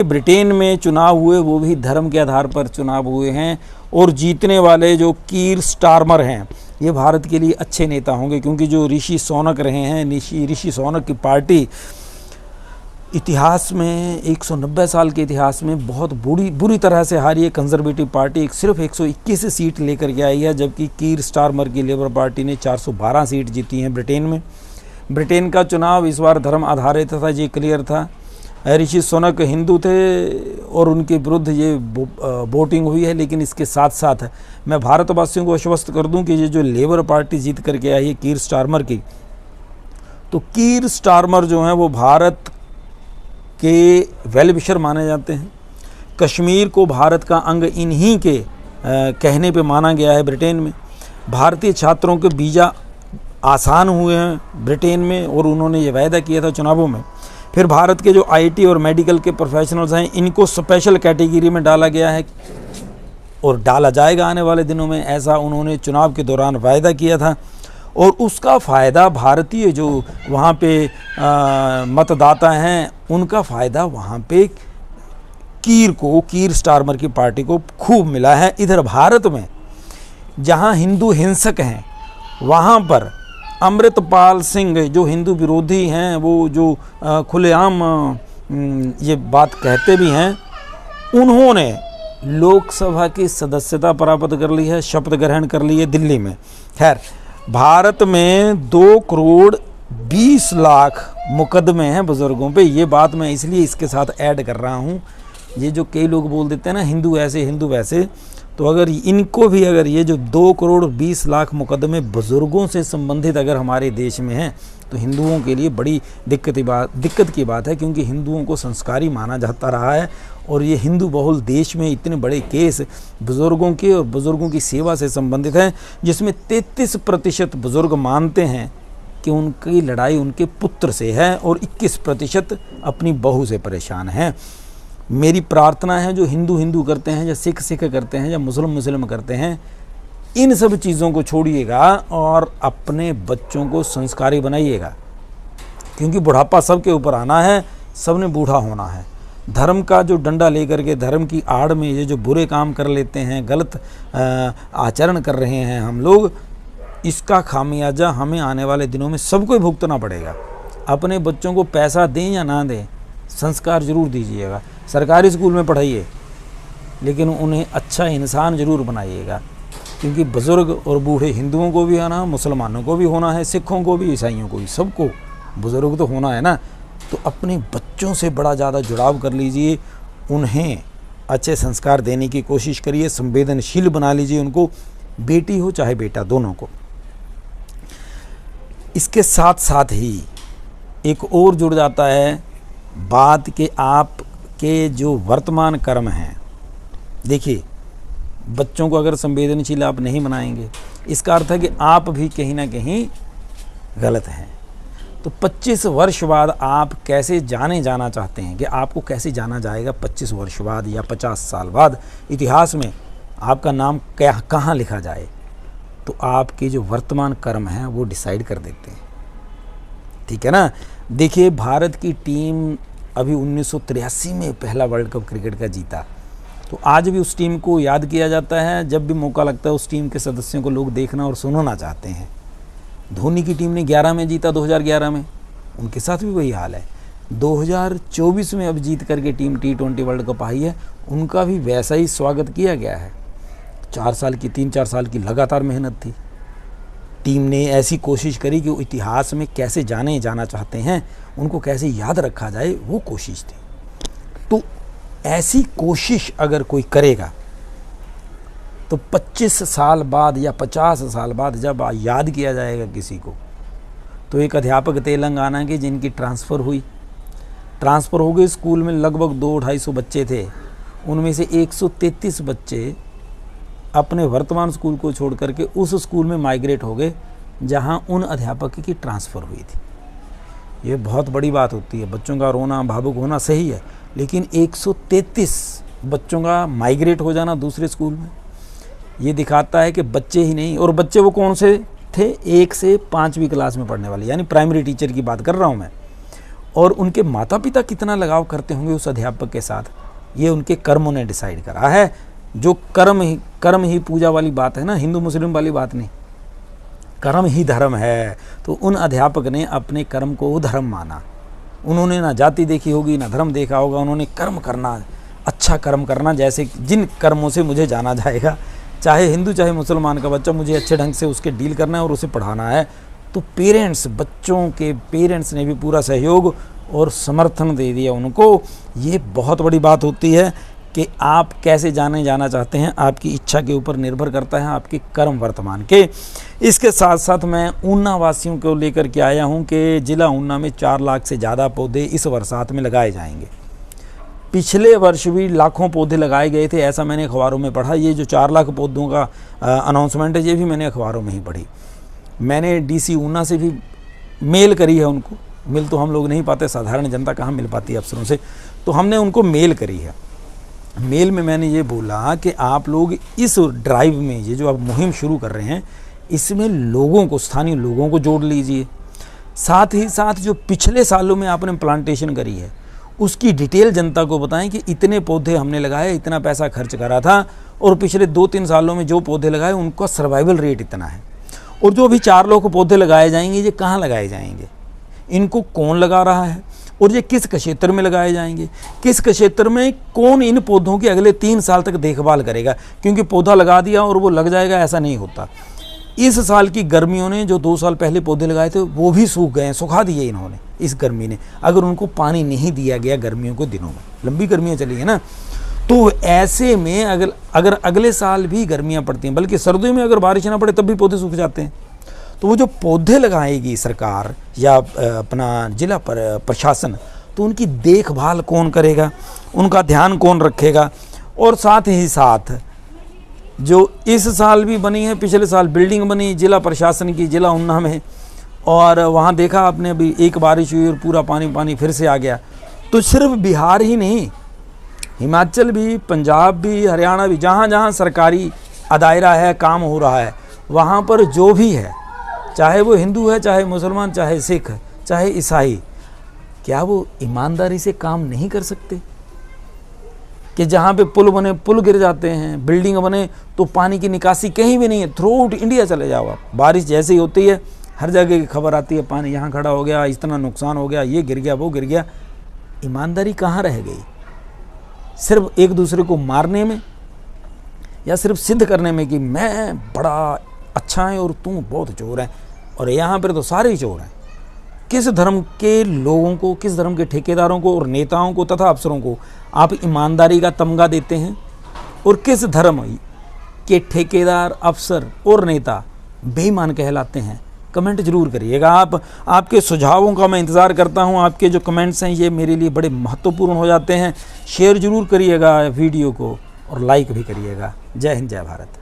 Britain में चुनाव हुए वो भी धर्म के आधार पर चुनाव हुए हैं और जीतने वाले जो कीर स्टारमर हैं ये भारत के लिए अच्छे नेता होंगे, क्योंकि जो ऋषि सुनक रहे हैं, ऋषि सुनक की पार्टी इतिहास में 190 साल के इतिहास में बहुत बुरी तरह से हारी है। कंजर्वेटिव पार्टी सिर्फ 121 सीट लेकर के आई है, जबकि कीर स्टारमर की लेबर पार्टी ने 412 सीट जीती हैं ब्रिटेन में। ब्रिटेन का चुनाव इस बार धर्म आधारित था, ये क्लियर था। ऋषि सुनक हिंदू थे और उनके विरुद्ध ये वोटिंग हुई है। लेकिन इसके साथ साथ मैं भारतवासियों को आश्वस्त कर दूं कि ये जो लेबर पार्टी जीत करके आई है कीर स्टारमर की, तो कीर स्टारमर जो हैं वो भारत के वेल विशर माने जाते हैं। कश्मीर को भारत का अंग इन्हीं के कहने पे माना गया है ब्रिटेन में। भारतीय छात्रों के वीज़ा आसान हुए हैं ब्रिटेन में और उन्होंने ये वायदा किया था चुनावों में। फिर भारत के जो आईटी और मेडिकल के प्रोफेशनल्स हैं इनको स्पेशल कैटेगरी में डाला गया है और डाला जाएगा आने वाले दिनों में, ऐसा उन्होंने चुनाव के दौरान वायदा किया था। और उसका फ़ायदा भारतीय जो वहाँ पे मतदाता हैं उनका फ़ायदा वहाँ पे कीर स्टारमर की पार्टी को खूब मिला है। इधर भारत में जहाँ हिंदू हिंसक हैं वहाँ पर अमृतपाल सिंह जो हिंदू विरोधी हैं, वो जो खुलेआम ये बात कहते भी हैं, उन्होंने लोकसभा की सदस्यता प्राप्त कर ली है, शपथ ग्रहण कर ली है दिल्ली में। खैर, भारत में 2 करोड़ 20 लाख मुकदमे हैं बुज़ुर्गों पे। ये बात मैं इसलिए इसके साथ ऐड कर रहा हूँ, ये जो कई लोग बोल देते हैं ना हिंदू ऐसे हिंदू वैसे, तो अगर इनको भी अगर ये जो 2 करोड़ 20 लाख मुकदमे बुज़ुर्गों से संबंधित अगर हमारे देश में हैं तो हिंदुओं के लिए बड़ी दिक्कत की बात है, क्योंकि हिंदुओं को संस्कारी माना जाता रहा है। और ये हिंदू बहुल देश में इतने बड़े केस बुज़ुर्गों के और बुज़ुर्गों की सेवा से संबंधित हैं, जिसमें 33% बुज़ुर्ग मानते हैं कि उनकी लड़ाई उनके पुत्र से है और 21% अपनी बहू से परेशान हैं। मेरी प्रार्थना है जो हिंदू करते हैं या सिख करते हैं या मुस्लिम करते हैं, इन सब चीज़ों को छोड़िएगा और अपने बच्चों को संस्कारी बनाइएगा, क्योंकि बुढ़ापा सबके ऊपर आना है, सबने बूढ़ा होना है। धर्म का जो डंडा लेकर के धर्म की आड़ में ये जो बुरे काम कर लेते हैं, गलत आचरण कर रहे हैं हम लोग, इसका खामियाजा हमें आने वाले दिनों में सबको भुगतना पड़ेगा। अपने बच्चों को पैसा दें या ना दें, संस्कार जरूर दीजिएगा। सरकारी स्कूल में पढ़ाइए, लेकिन उन्हें अच्छा इंसान ज़रूर बनाइएगा, क्योंकि बुज़ुर्ग और बूढ़े हिंदुओं को भी आना, मुसलमानों को भी होना है, सिखों को भी, ईसाइयों को भी, सबको बुज़ुर्ग तो होना है ना। तो अपने बच्चों से बड़ा ज़्यादा जुड़ाव कर लीजिए, उन्हें अच्छे संस्कार देने की कोशिश करिए, संवेदनशील बना लीजिए उनको, बेटी हो चाहे बेटा, दोनों को। इसके साथ साथ ही एक और जुड़ जाता है बात के आप के जो वर्तमान कर्म हैं। देखिए, बच्चों को अगर संवेदनशील आप नहीं बनाएंगे, इसका अर्थ है कि आप भी कहीं ना कहीं गलत हैं। तो 25 वर्ष बाद आप कैसे जाना चाहते हैं कि आपको कैसे जाना जाएगा 25 वर्ष बाद या 50 साल बाद इतिहास में आपका नाम कहाँ लिखा जाए, तो आपके जो वर्तमान कर्म हैं वो डिसाइड कर देते हैं, ठीक है ना। देखिए, भारत की टीम अभी 1983 में पहला वर्ल्ड कप क्रिकेट का जीता, तो आज भी उस टीम को याद किया जाता है। जब भी मौका लगता है उस टीम के सदस्यों को लोग देखना और सुनना चाहते हैं। धोनी की टीम ने 11 में जीता, 2011 में, उनके साथ भी वही हाल है। 2024 में अब जीत करके team T20 world cup I है, उनका भी वैसा ही स्वागत किया गया है। 3-4 साल की लगातार मेहनत थी। टीम ने ऐसी कोशिश करी कि वो इतिहास में कैसे जाना चाहते हैं, उनको कैसे याद रखा जाए, वो कोशिश थी। तो ऐसी कोशिश अगर कोई करेगा तो 25 साल बाद या 50 साल बाद जब याद किया जाएगा किसी को, तो एक अध्यापक तेलंगाना के जिनकी ट्रांसफ़र हो गई, स्कूल में लगभग 200-250 बच्चे थे, उनमें से 133 बच्चे अपने वर्तमान स्कूल को छोड़ करके उस स्कूल में माइग्रेट हो गए जहां उन अध्यापक की ट्रांसफ़र हुई थी। ये बहुत बड़ी बात होती है। बच्चों का रोना, भावुक होना सही है, लेकिन 133 बच्चों का माइग्रेट हो जाना दूसरे स्कूल में, ये दिखाता है कि बच्चे ही नहीं, और बच्चे वो कौन से थे, 1 से 5वीं क्लास में पढ़ने वाले, यानी प्राइमरी टीचर की बात कर रहा हूँ मैं, और उनके माता पिता कितना लगाव करते होंगे उस अध्यापक के साथ, ये उनके कर्मों ने डिसाइड करा है। जो कर्म ही पूजा वाली बात है ना, हिंदू मुस्लिम वाली बात नहीं, कर्म ही धर्म है। तो उन अध्यापक ने अपने कर्म को धर्म माना। उन्होंने ना जाति देखी होगी ना धर्म देखा होगा, उन्होंने कर्म करना, अच्छा कर्म करना, जैसे जिन कर्मों से मुझे जाना जाएगा, चाहे हिंदू चाहे मुसलमान का बच्चा, मुझे अच्छे ढंग से उसके डील करना है और उसे पढ़ाना है। तो पेरेंट्स, बच्चों के पेरेंट्स ने भी पूरा सहयोग और समर्थन दे दिया उनको। ये बहुत बड़ी बात होती है कि आप कैसे जाना चाहते हैं, आपकी इच्छा के ऊपर निर्भर करता है, आपके कर्म वर्तमान के। इसके साथ साथ मैं ऊना वासियों को लेकर के आया हूं कि जिला ऊना में 4 लाख से ज़्यादा पौधे इस बरसात में लगाए जाएंगे। पिछले वर्ष भी लाखों पौधे लगाए गए थे, ऐसा मैंने अखबारों में पढ़ा। ये जो 4 लाख पौधों का अनाउंसमेंट है, ये भी मैंने अखबारों में ही पढ़ी। मैंने डीसी ऊना से भी मेल करी है उनको, मिल तो हम लोग नहीं पाते, साधारण जनता कहाँ मिल पाती है अफसरों से, तो हमने उनको मेल करी है। मेल में मैंने ये बोला कि आप लोग इस ड्राइव में, ये जो आप मुहिम शुरू कर रहे हैं, इसमें लोगों को, स्थानीय लोगों को जोड़ लीजिए। साथ ही साथ जो पिछले सालों में आपने प्लांटेशन करी है उसकी डिटेल जनता को बताएं कि इतने पौधे हमने लगाए, इतना पैसा खर्च करा था, और पिछले 2-3 सालों में जो पौधे लगाए उनका सर्वाइवल रेट इतना है। और जो अभी 4 लाख पौधे लगाए जाएंगे, ये कहाँ लगाए जाएंगे, इनको कौन लगा रहा है, और ये किस क्षेत्र में लगाए जाएंगे, किस क्षेत्र में कौन इन पौधों की अगले 3 साल तक देखभाल करेगा। क्योंकि पौधा लगा दिया और वो लग जाएगा, ऐसा नहीं होता। इस साल की गर्मियों ने जो 2 साल पहले पौधे लगाए थे वो भी सूख गए हैं, सुखा दिए इन्होंने इस गर्मी ने, अगर उनको पानी नहीं दिया गया गर्मियों के दिनों में। लंबी गर्मियाँ चली हैं ना, तो ऐसे में अगर अगले साल भी गर्मियाँ पड़ती हैं, बल्कि सर्दियों में अगर बारिश ना पड़े तब भी पौधे सूख जाते हैं। तो वो जो पौधे लगाएगी सरकार या अपना जिला प्रशासन, तो उनकी देखभाल कौन करेगा, उनका ध्यान कौन रखेगा। और साथ ही साथ जो इस साल भी बनी है, पिछले साल बिल्डिंग बनी जिला प्रशासन की जिला ऊना में, और वहाँ देखा आपने अभी एक बारिश हुई और पूरा पानी फिर से आ गया। तो सिर्फ बिहार ही नहीं, हिमाचल भी, पंजाब भी, हरियाणा भी, जहाँ जहाँ सरकारी दायरा है, काम हो रहा है, वहाँ पर जो भी है, चाहे वो हिंदू है, चाहे मुसलमान, चाहे सिख, चाहे ईसाई, क्या वो ईमानदारी से काम नहीं कर सकते? कि जहाँ पे पुल बने, पुल गिर जाते हैं, बिल्डिंग बने तो पानी की निकासी कहीं भी नहीं है। थ्रू आउट इंडिया चले जाओ आप, बारिश जैसे ही होती है हर जगह की खबर आती है, पानी यहाँ खड़ा हो गया, इतना नुकसान हो गया, ये गिर गया, वो गिर गया। ईमानदारी कहाँ रह गई? सिर्फ एक दूसरे को मारने में, या सिर्फ सिद्ध करने में कि मैं बड़ा अच्छा है और तू बहुत चोर है, और यहाँ पर तो सारे ही चोर हैं। किस धर्म के लोगों को, किस धर्म के ठेकेदारों को और नेताओं को तथा अफसरों को आप ईमानदारी का तमगा देते हैं, और किस धर्म के ठेकेदार, अफसर और नेता बेईमान कहलाते हैं? कमेंट जरूर करिएगा। आपके सुझावों का मैं इंतज़ार करता हूं। आपके जो कमेंट्स हैं ये मेरे लिए बड़े महत्वपूर्ण हो जाते हैं। शेयर जरूर करिएगा वीडियो को और लाइक भी करिएगा। जय हिंद, जय भारत।